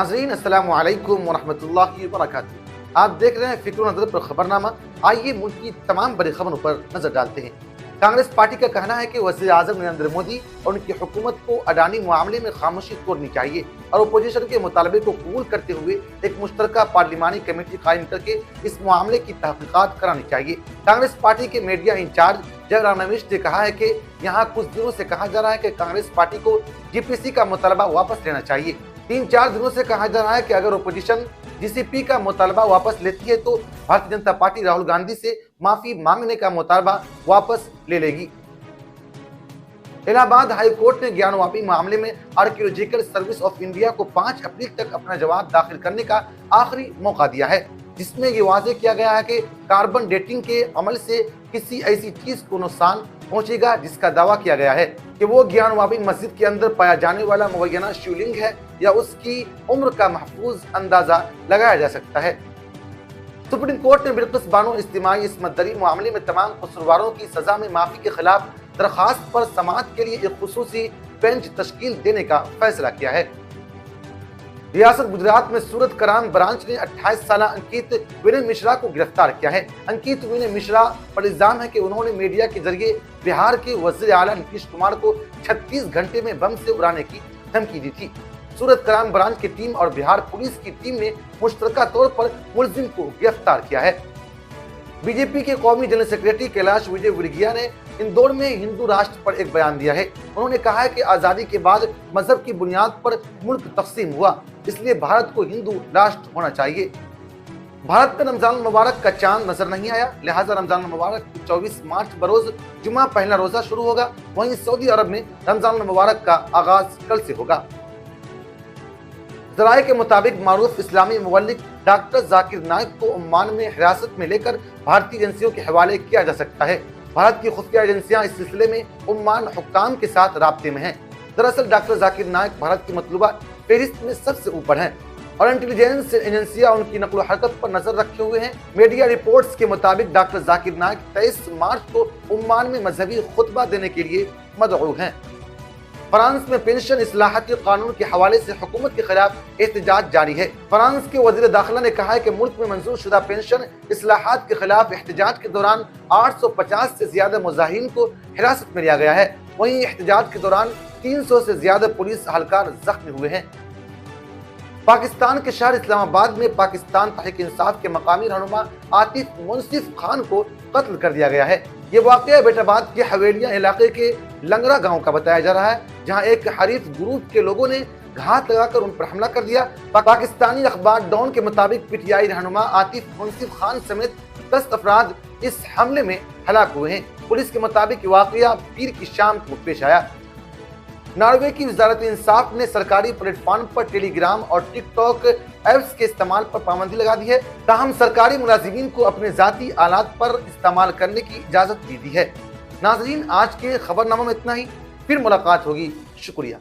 नाज़रीन अस्सलामु अलैकुम वरहमतुल्लाहि वबरकातुहू। आप देख रहे हैं फिक्र नज़र पर खबरनामा। आइए मुल्क की तमाम बड़ी खबरों पर नजर डालते हैं। कांग्रेस पार्टी का कहना है कि वज़ीर आज़म नरेंद्र मोदी और उनकी हुकूमत को अडानी मामले में खामोशी तोड़नी चाहिए और अपोजिशन के मुतालबे को कबूल करते हुए एक मुश्तरका पार्लिमानी कमेटी कायम करके इस मामले की तहकीकात करानी चाहिए। कांग्रेस पार्टी के मीडिया इंचार्ज जयराम रमेश ने कहा है कि यहाँ कुछ दिनों से कहा जा रहा है कि कांग्रेस पार्टी को जीपीसी का मुतालबा वापस लेना चाहिए। 3-4 दिनों से कहा जा रहा है कि अगर अपोजिशन जीसीपी का मुतालबा वापस लेती है तो भारतीय जनता पार्टी राहुल गांधी से माफी मांगने का मुतालबा वापस ले लेगी। इलाहाबाद हाई कोर्ट ने ज्ञानवापी मामले में आर्कियोलॉजिकल सर्विस ऑफ इंडिया को 5 अप्रैल तक अपना जवाब दाखिल करने का आखिरी मौका दिया है, जिसमें ये वाज़ेह किया गया है कि कार्बन डेटिंग के अमल से किसी ऐसी चीज को नुकसान पहुंचेगा जिसका दावा किया गया है कि वो ज्ञानवापी मस्जिद के अंदर पाया जाने वाला मुबैना शिवलिंग है या उसकी उम्र का महफूज अंदाजा लगाया जा सकता है। सुप्रीम कोर्ट ने बिल्किस बानो इज्तिमाई इस्मत दरी मामले में तमाम कसूरवारों की सजा में माफी के खिलाफ दरखास्त पर समाअत के लिए एक खुसूसी बेंच तश्कील देने का फैसला किया है। रियासत गुजरात में सूरत क्राइम ब्रांच ने 28 साल अंकित विनय मिश्रा को गिरफ्तार किया है। अंकित विनय मिश्रा पर इल्जाम है कि उन्होंने मीडिया के जरिए बिहार के वज़ीर आला नीतीश कुमार को 36 घंटे में बम से उड़ाने की धमकी दी थी। सूरत क्राइम ब्रांच की टीम और बिहार पुलिस की टीम ने मुश्तरका तौर पर मुलजिम को गिरफ्तार किया है। बीजेपी के कौमी जनरल सेक्रेटरी कैलाश विजय वर्गीय ने इंदौर में हिंदू राष्ट्र पर एक बयान दिया है। उन्होंने कहा है कि आजादी के बाद मजहब की बुनियाद पर मुल्क तकसीम हुआ, इसलिए भारत को हिंदू राष्ट्र होना चाहिए। भारत में रमजान मुबारक का चांद नजर नहीं आया, लिहाजा रमजान मुबारक 24 मार्च बरोज जुमा पहला रोजा शुरू होगा। वहीं सऊदी अरब में रमजान मुबारक का आगाज कल से होगा। ज़राए के मुताबिक मारूफ इस्लामी मुवल्लिक डॉक्टर जाकिर नाइक को ओमान में हिरासत में लेकर भारतीय एजेंसियों के हवाले किया जा सकता है। भारत की खुफिया एजेंसियां इस सिलसिले में ओमान हुक्काम के साथ राब्ते में हैं। दरअसल डॉक्टर जाकिर नाइक भारत की मतलूबा फहरिस्त में सबसे ऊपर हैं और इंटेलिजेंस एजेंसियां उनकी नकलो हरकत पर नजर रखे हुए हैं। मीडिया रिपोर्ट्स के मुताबिक डॉक्टर जाकिर नाइक 23 मार्च को ओमान में मजहबी खुतबा देने के लिए मदऊ हैं। फ्रांस में पेंशन इस्लाहाती कानून के हवाले से हुकूमत के खिलाफ एहतजाज जारी है। फ्रांस के वजीर दाखिला ने कहा है कि मुल्क में मंजूर शुदा पेंशन इस्लाहात के खिलाफ एहतजाज के दौरान 850 से ज्यादा मुजाहिरीन को हिरासत में लिया गया है। वहीं एहतजाज के दौरान 300 से ज्यादा पुलिस अहलकार जख्मी हुए हैं। पाकिस्तान के शहर इस्लामाबाद में पाकिस्तान तहरीक इंसाफ के मकामी रहनुमा आतिफ मुंसिफ खान को कत्ल कर दिया गया है। ये वाक़या एबटाबाद के हवेलियां इलाके के लंगरा गांव का बताया जा रहा है, जहां एक हरीफ ग्रुप के लोगों ने घात लगाकर उन पर हमला कर दिया। पाकिस्तानी अखबार डॉन के मुताबिक पीटीआई रहनुमा आतिफ मुंसिफ खान समेत 10 अफराद इस हमले में हलाक हुए हैं। पुलिस के मुताबिक वाक़या पीर की शाम को पेश आया। नॉर्वे की वजारत इंसाफ ने सरकारी प्लेटफॉर्म पर टेलीग्राम और टिकटॉक ऐप्स के इस्तेमाल पर पाबंदी लगा दी है। ताहम सरकारी मुलाजिमीन को अपने जाती आलात पर इस्तेमाल करने की इजाजत दे दी है। नाज़रीन, आज के खबरनामा में इतना ही, फिर मुलाकात होगी। शुक्रिया।